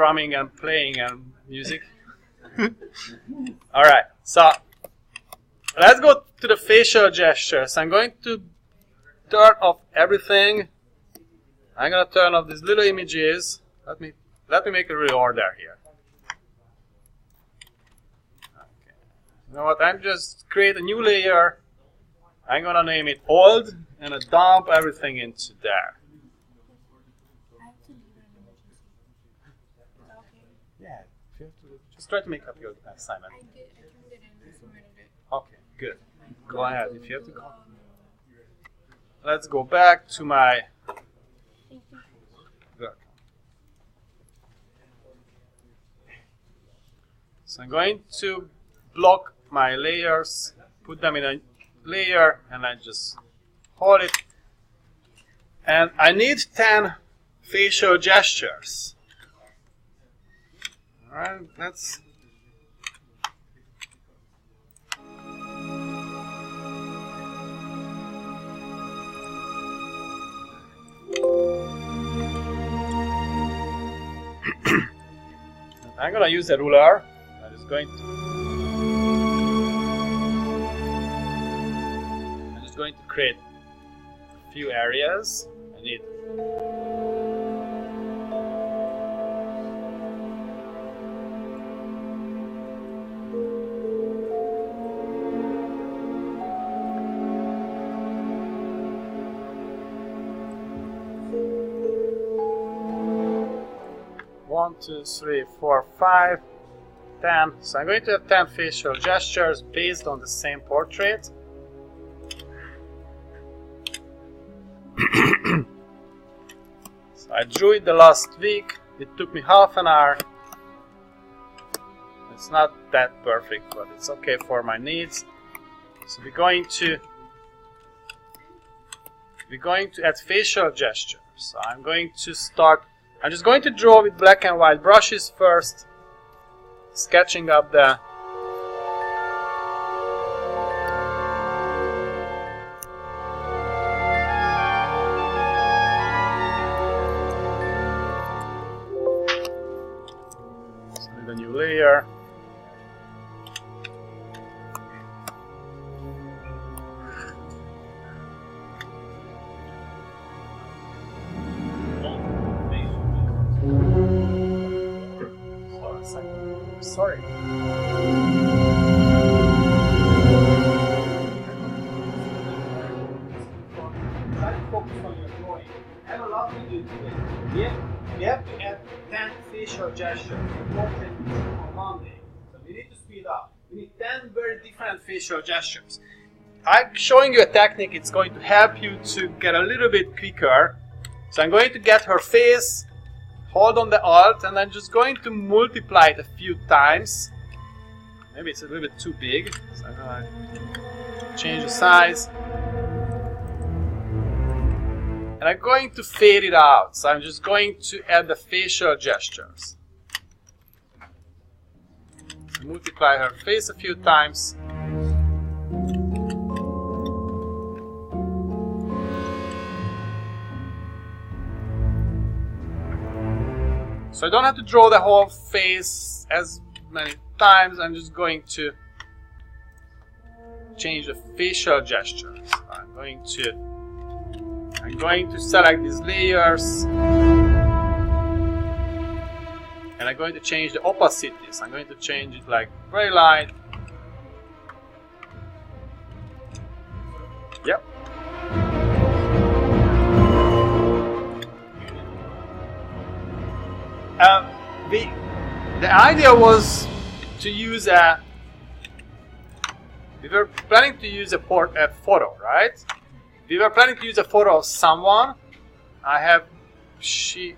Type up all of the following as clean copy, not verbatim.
drumming and playing and music. Alright, so let's go to the facial gestures. I'm going to turn off everything. I'm going to turn off these little images. Let me make a reorder here. Okay. You know what? I'm just create a new layer. I'm going to name it old and dump everything into there. Yeah, you have to just try to make up your assignment. I turned it in and submitted it. Okay, good. Go ahead if you have to go. Let's go back to my work. So I'm going to block my layers, put them in a layer, and I just hold it. And I need 10 facial gestures. Alright, let's I'm gonna use a ruler. I'm just going to create a few areas. I need one, two, three, four, 5, 10. So I'm going to have 10 facial gestures based on the same portrait. So I drew it the last week. It took me half an hour. It's not that perfect, but it's okay for my needs. So we're going to add facial gestures. So I'm going to start. I'm just going to draw with black and white brushes first, sketching up the new layer. Sorry. Try to focus on your drawing. I have a lot to do today. We have to add 10 facial gestures on Monday. So we need to speed up. We need 10 very different facial gestures. I'm showing you a technique. It's going to help you to get a little bit quicker. So I'm going to get her face, hold on the Alt, and I'm just going to multiply it a few times. Maybe it's a little bit too big, so I'm going to change the size. And I'm going to fade it out, so I'm just going to add the facial gestures. Multiply her face a few times. So I don't have to draw the whole face as many times. I'm just going to change the facial gestures. I'm going to select these layers, and I'm going to change the opacities. I'm going to change it like very light. Yep. The idea was to use we were planning to use a photo, right? We were planning to use a photo of someone. I have she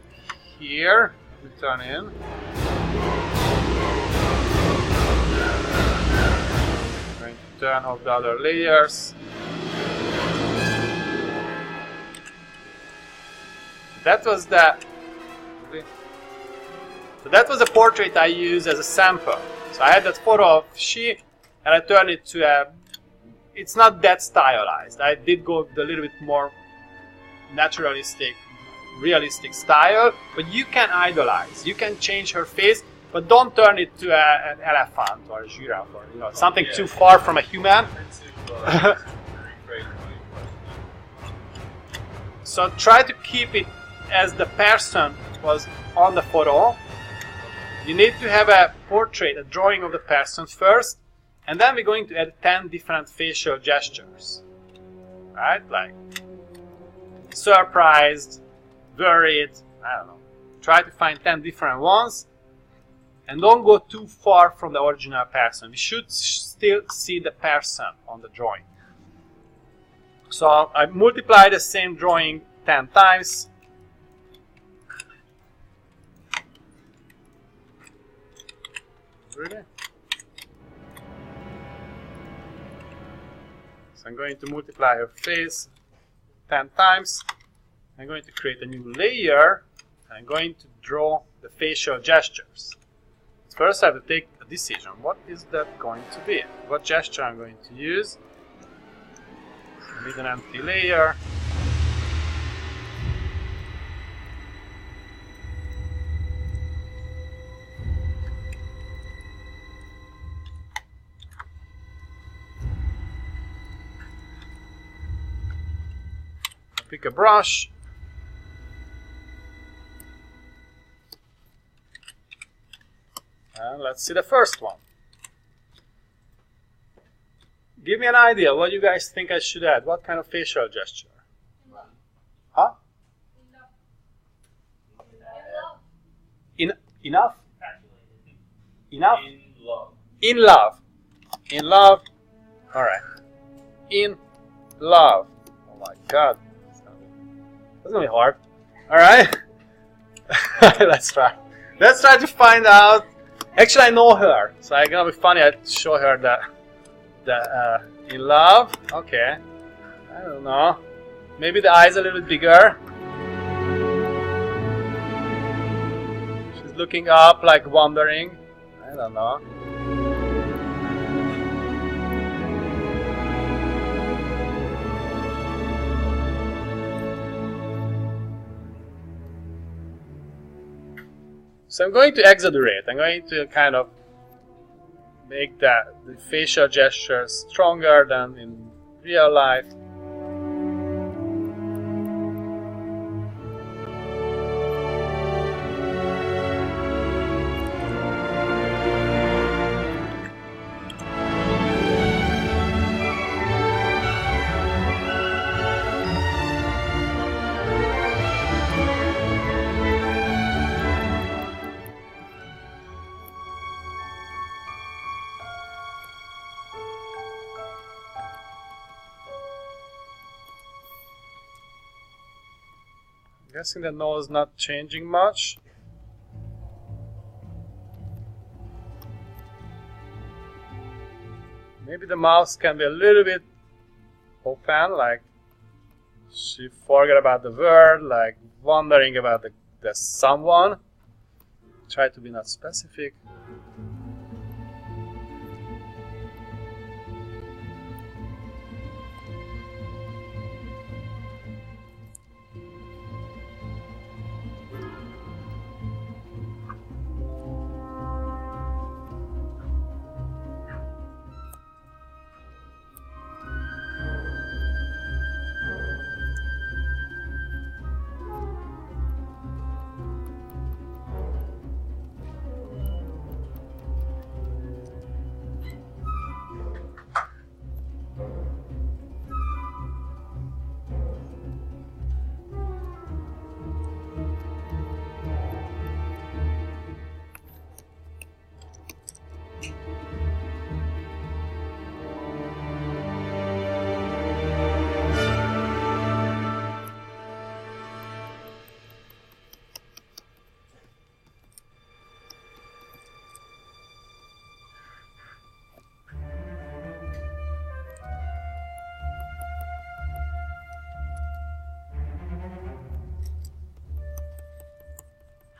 here. Let me turn in. I'm going to turn off the other layers. That was the. So that was a portrait I used as a sample. So I had that photo of she, and I turned it to a. It's not that stylized. I did go a little bit more naturalistic realistic style, but you can idolize. You can change her face, but don't turn it to an elephant or a giraffe or something too far from a human. So try to keep it as the person was on the photo. You need to have a portrait, a drawing of the person first, and then we're going to add 10 different facial gestures. Right? Like surprised, worried, I don't know. Try to find 10 different ones, and don't go too far from the original person. We should still see the person on the drawing. So I multiply the same drawing 10 times. Really? So I'm going to multiply her face 10 times. I'm going to create a new layer. I'm going to draw the facial gestures. First I have to take a decision. What is that going to be? What gesture I'm going to use? I need an empty layer. Pick a brush. And let's see the first one. Give me an idea. What do you guys think I should add? What kind of facial gesture? Huh? Enough? Enough? In love. In love. In love. Alright. In love. Oh my god. That's gonna be hard. Alright. Let's try. Let's try to find out. Actually, I know her, so it's gonna be funny. I show her the in love. Okay. I don't know. Maybe the eyes a little bit bigger. She's looking up, like wondering. I don't know. So I'm going to exaggerate. I'm going to kind of make the facial gestures stronger than in real life. Guessing the nose not changing much. Maybe the mouth can be a little bit open, like she forgot about the word, like wondering about the someone. Try to be not specific.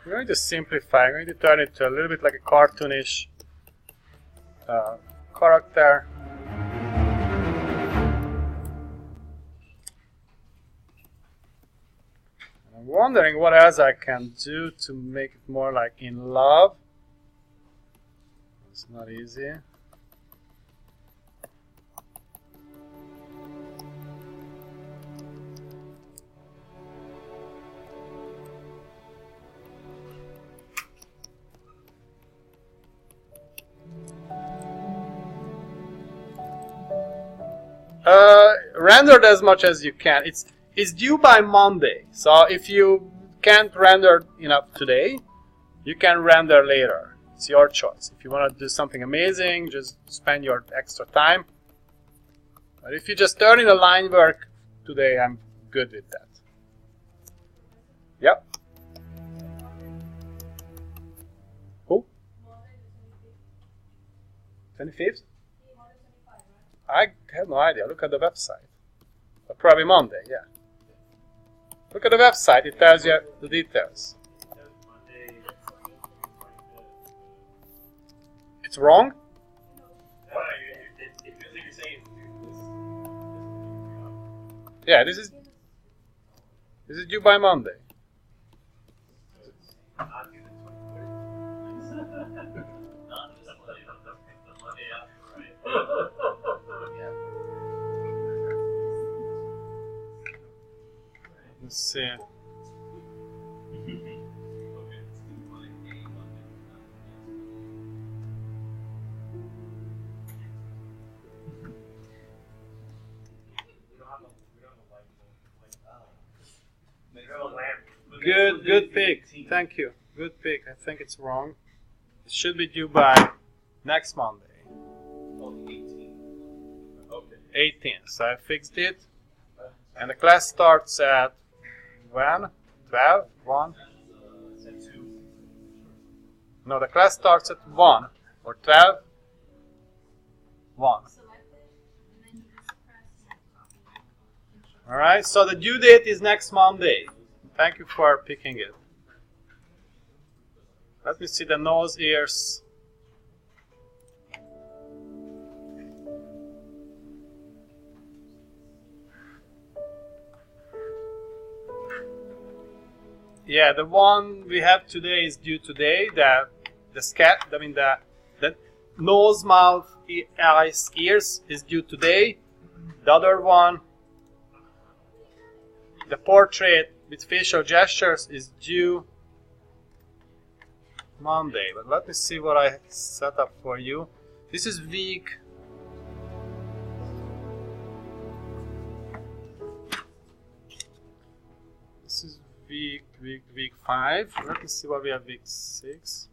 I'm going to simplify. I'm going to turn it to a little bit like a cartoonish character. And I'm wondering what else I can do to make it more like in love. It's not easy. Rendered as much as you can. It's due by Monday. So if you can't render enough today, you can render later. It's your choice. If you want to do something amazing, just spend your extra time. But if you just turn in a line work today, I'm good with that. Yep. Who? 25th? I have no idea. Look at the website. But probably Monday, yeah. Look at the website. It tells you the details. It's wrong? Yeah, this is due by Monday. Let's see. Good pick. Thank you. Good pick. I think it's wrong. It should be due by next Monday. 18th. So I fixed it. And the class starts at when? 12? 1? No, the class starts at 1 or 12. 1. Alright, so the due date is next Monday. Thank you for picking it. Let me see the nose, ears. Yeah, the one we have today is due today. The nose, mouth, eyes, ears is due today. The other one, the portrait with facial gestures, is due Monday. But let me see what I set up for you. This is week. This is week 5. Let me see what we have week 6.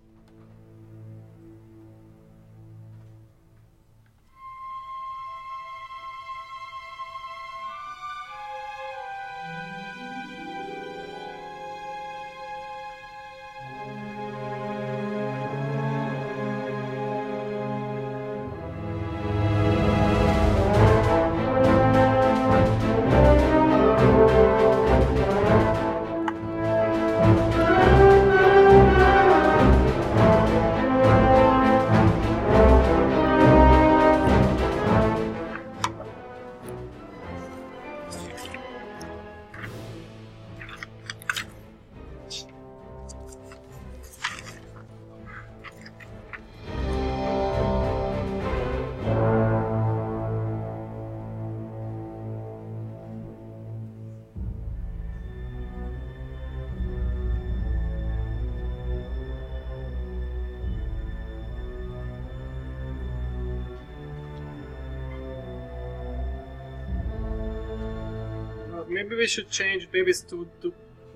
Maybe we should change. Maybe it's too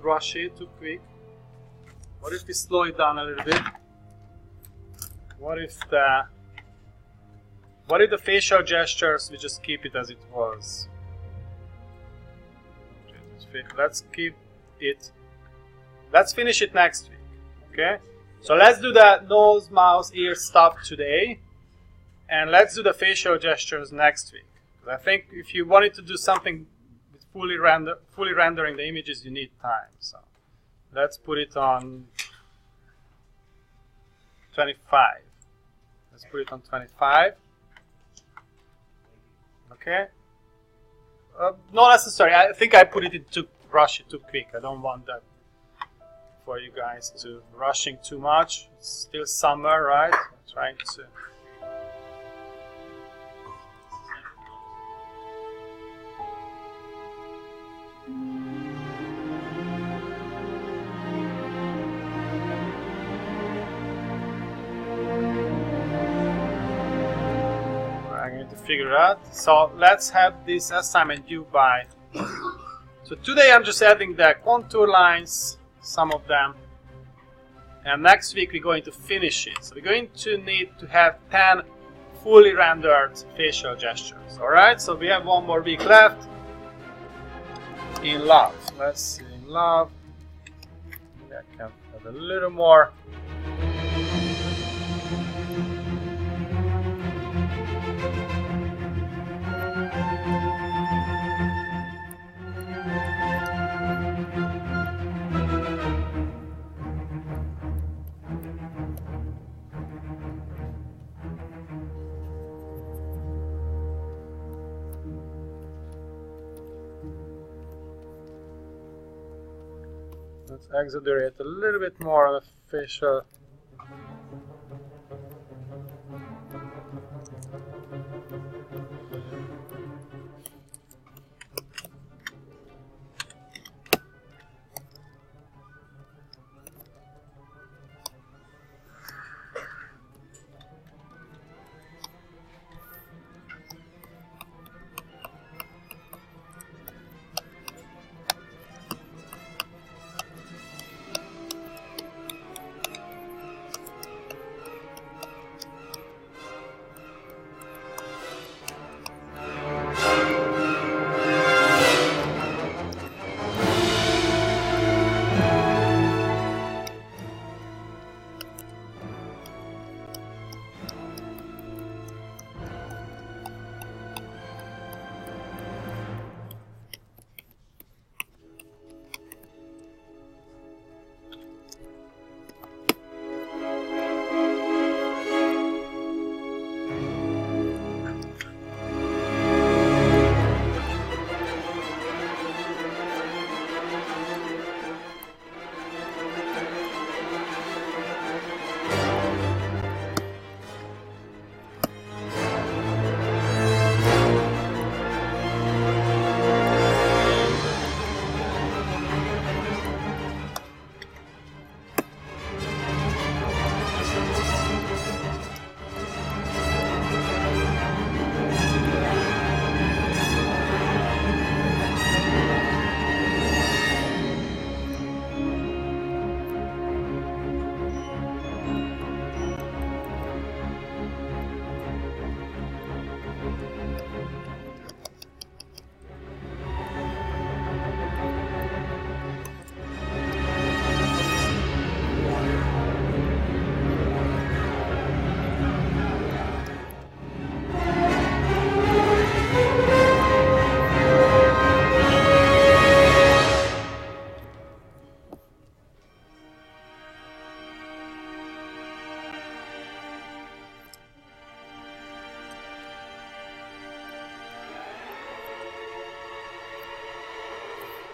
rushy, too quick. What if we slow it down a little bit? What if the facial gestures, we just keep it as it was? Let's keep it. Let's finish it next week. Okay? So let's do the nose, mouth, ear stuff today, and let's do the facial gestures next week. I think if you wanted to do something with fully rendering the images, you need time. So let's put it on 25. Let's put it on 25. Okay. Not necessary. I think I put it in too rush it too quick. I don't want that for you guys to rushing too much. It's still summer, right? I'm trying to. To figure out. So let's have this assignment due by. So today I'm just adding the contour lines, some of them, and next week we're going to finish it. So we're going to need to have 10 fully rendered facial gestures. Alright, so we have one more week left. In love. Let's see, in love. I can add a little more. Let's exaggerate a little bit more on the facial.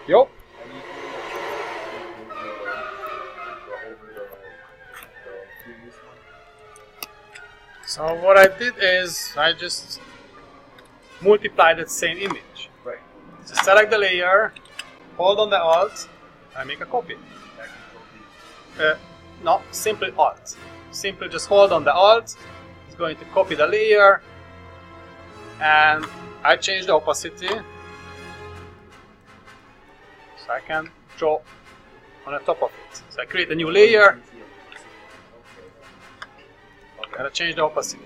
Yup. So what I did is I just multiplied that same image. Right. So select the layer, hold on the Alt, and make a copy. No, simply Alt. Simply just hold on the Alt. It's going to copy the layer, and I change the opacity. So I can draw on the top of it. So I create a new layer and I change the opacity.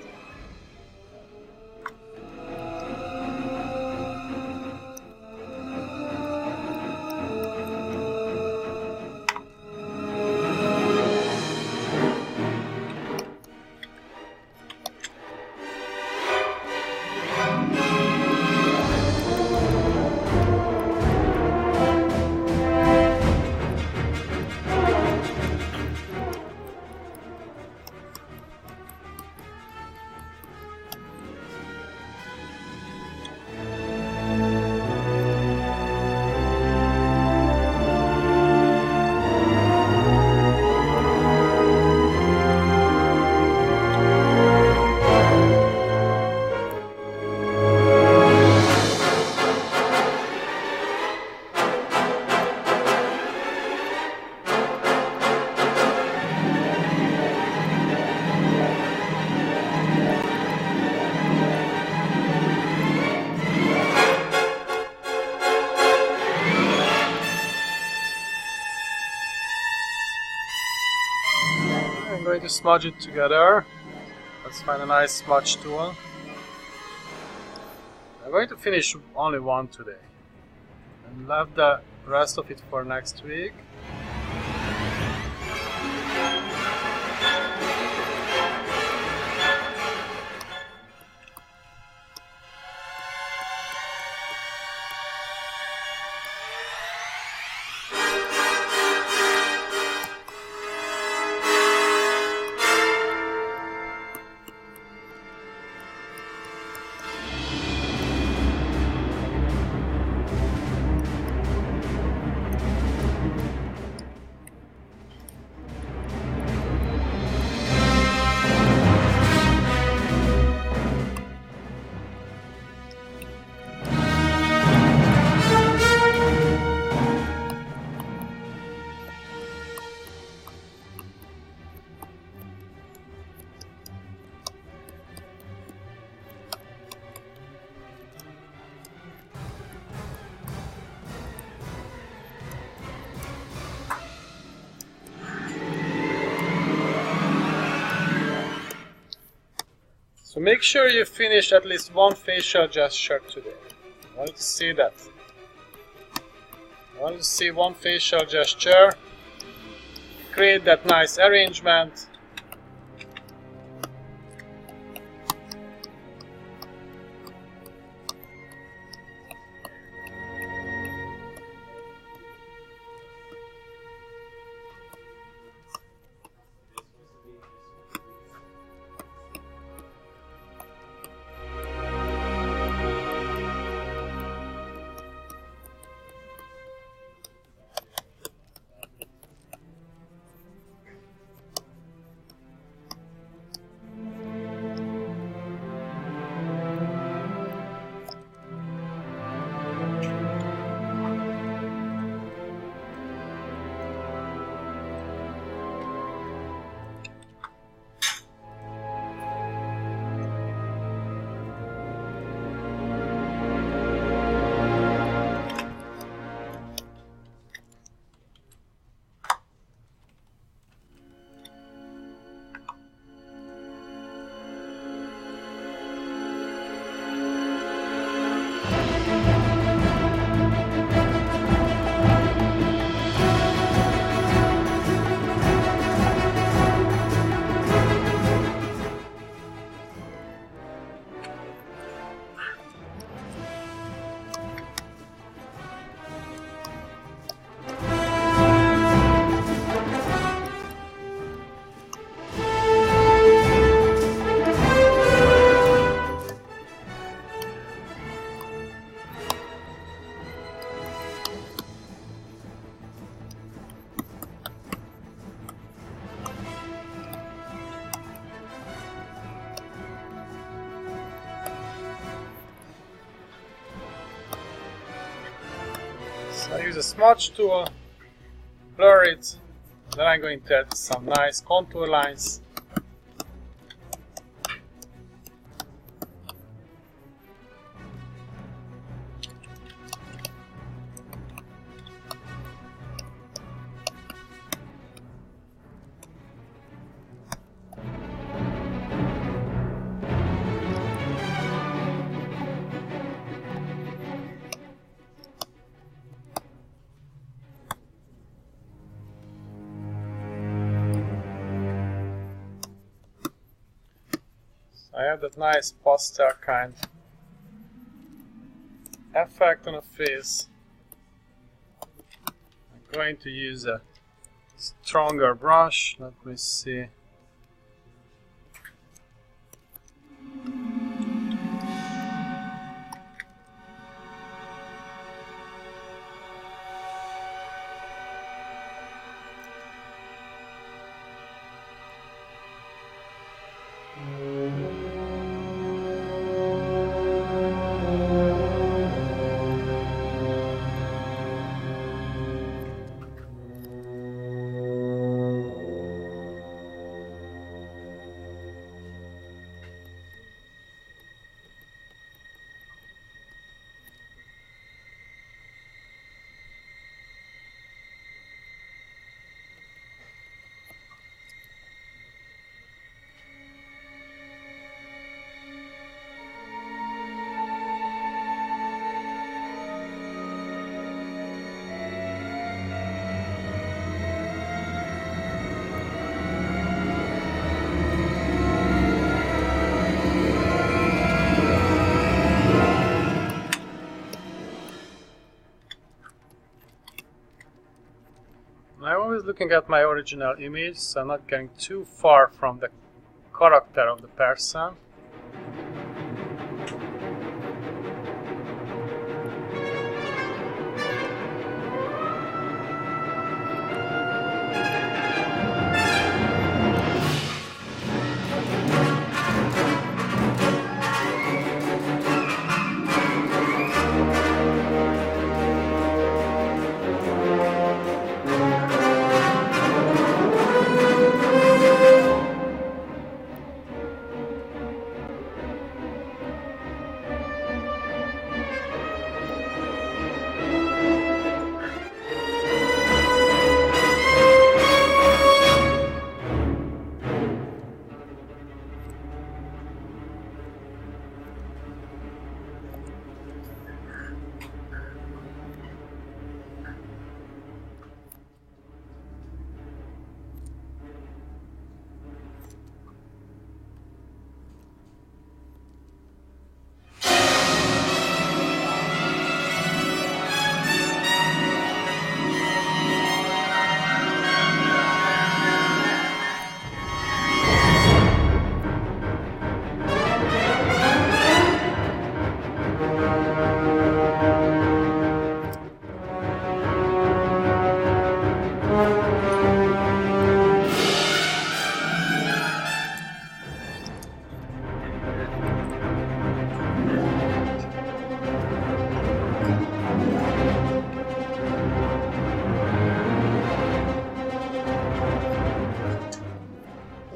I'm going to smudge it together. Let's find a nice smudge tool. I'm going to finish only one today and leave the rest of it for next week. So make sure you finish at least one facial gesture today. I want to see that. I want to see one facial gesture. Create that nice arrangement. So I use a smudge tool, blur it, then I'm going to add some nice contour lines. I have that nice pastel kind effect on the face. I'm going to use a stronger brush. Let me see. I'm always looking at my original image, so I'm not getting too far from the character of the person.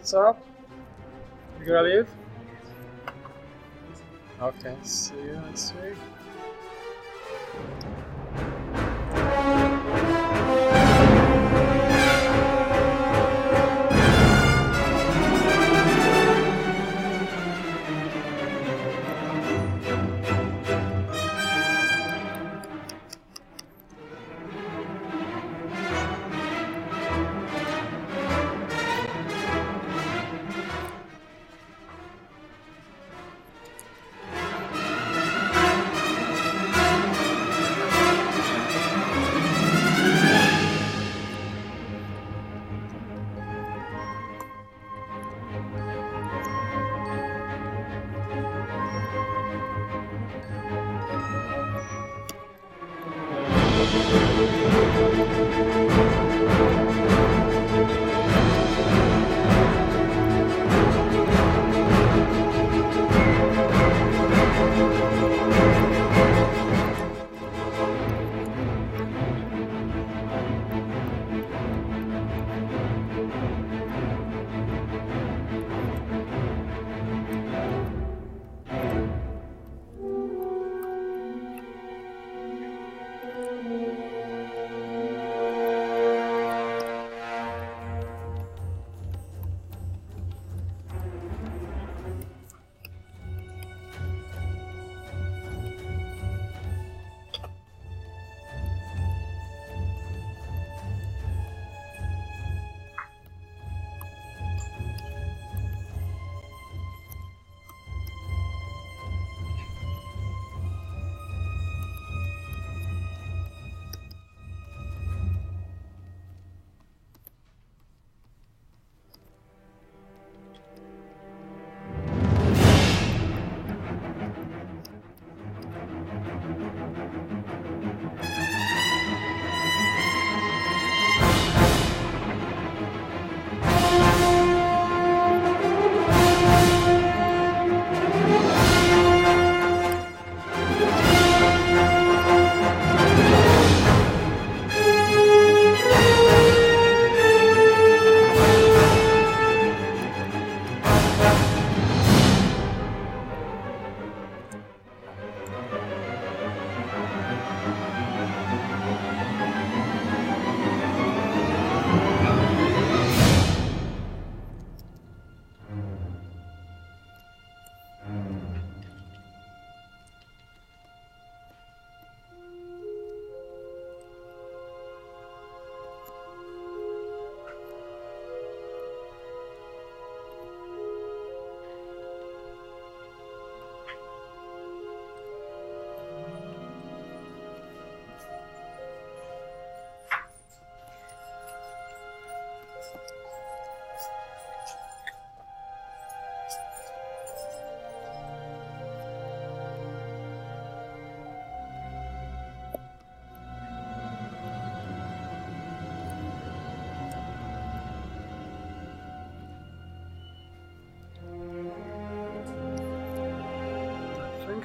What's up? You gonna leave? Okay, see you next week.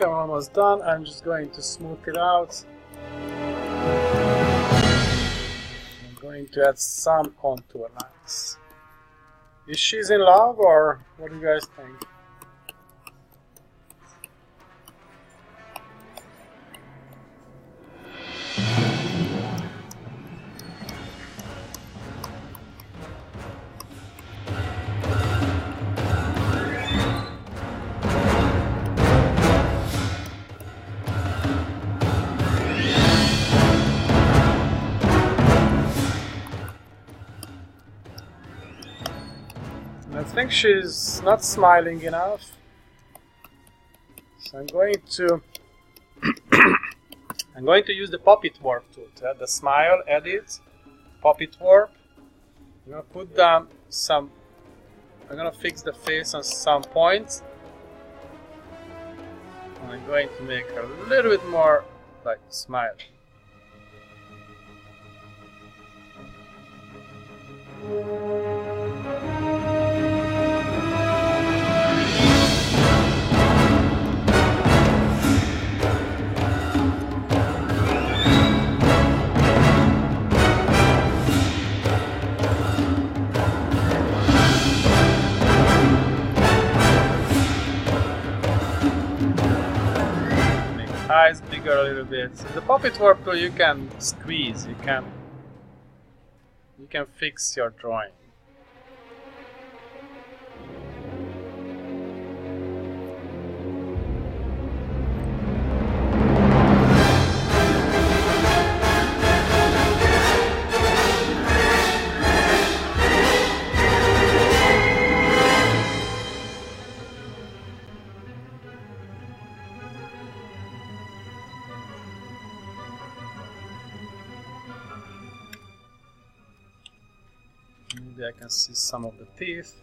think I'm almost done. I'm just going to smooth it out. I'm going to add some contour lines. Is she in love, or what do you guys think? I think she's not smiling enough, so I'm going to use the Puppet Warp tool to add the smile, edit, Puppet Warp. I'm gonna put down some. I'm gonna fix the face on some points, and I'm going to make a little bit more like smile. Eyes bigger a little bit. In the Puppet Warp tool you can squeeze, you can fix your drawing. Maybe I can see some of the teeth.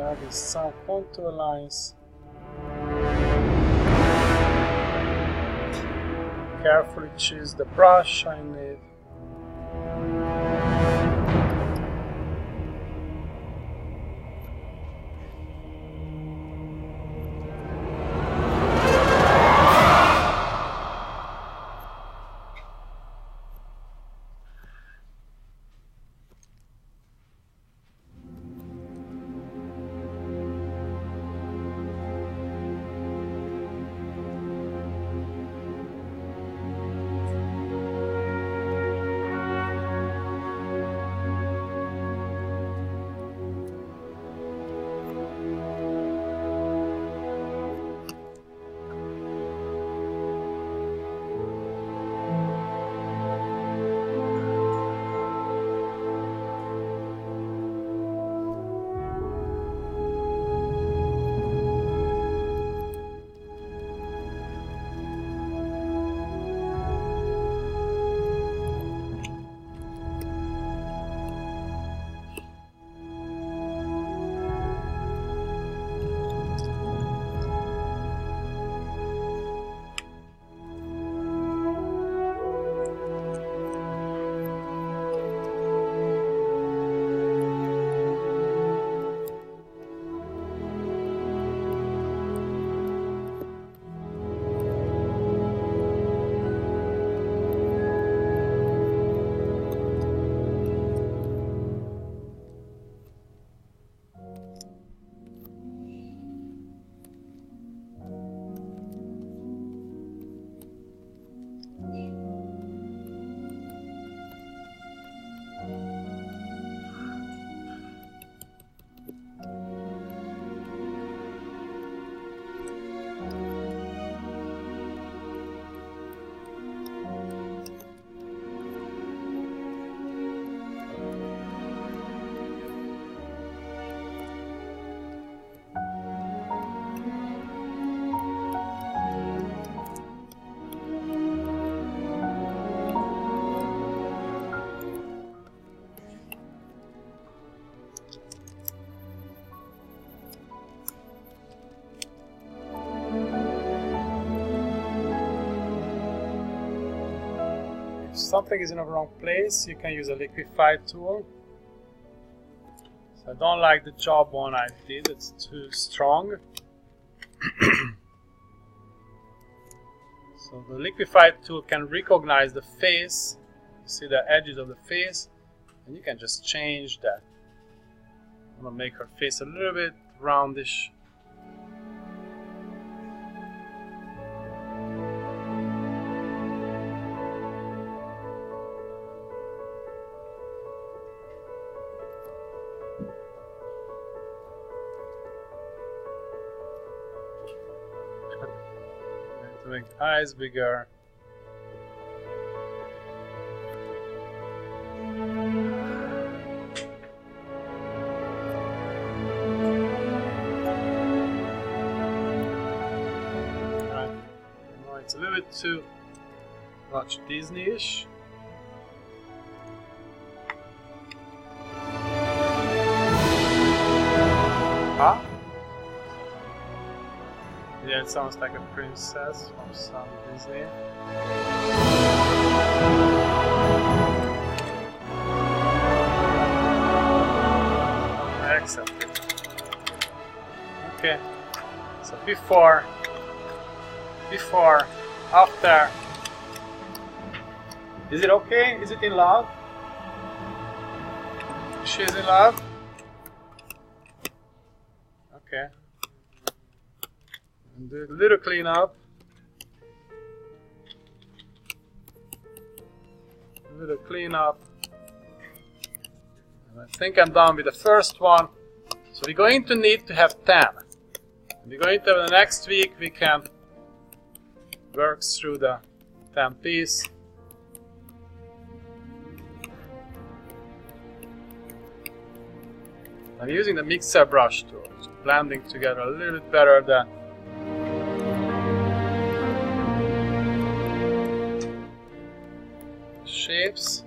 There is some contour lines. Carefully choose the brush I need. Something is in the wrong place, you can use a liquify tool. So I don't like the job one I did, it's too strong. So the liquify tool can recognize the face, see the edges of the face, and you can just change that. I'm gonna make her face a little bit roundish. To make the eyes bigger. No, it's a little bit too much Disney-ish. Huh? Yeah, it sounds like a princess from some Disney. Excellent. Okay. So before, after. Is it okay? Is it in love? She's in love? Okay. And do a little cleanup. A little cleanup. And I think I'm done with the first one. So we're going to need to have 10. And we're going to have the next week we can work through the 10 piece. I'm using the mixer brush tool, blending together a little bit better than shapes.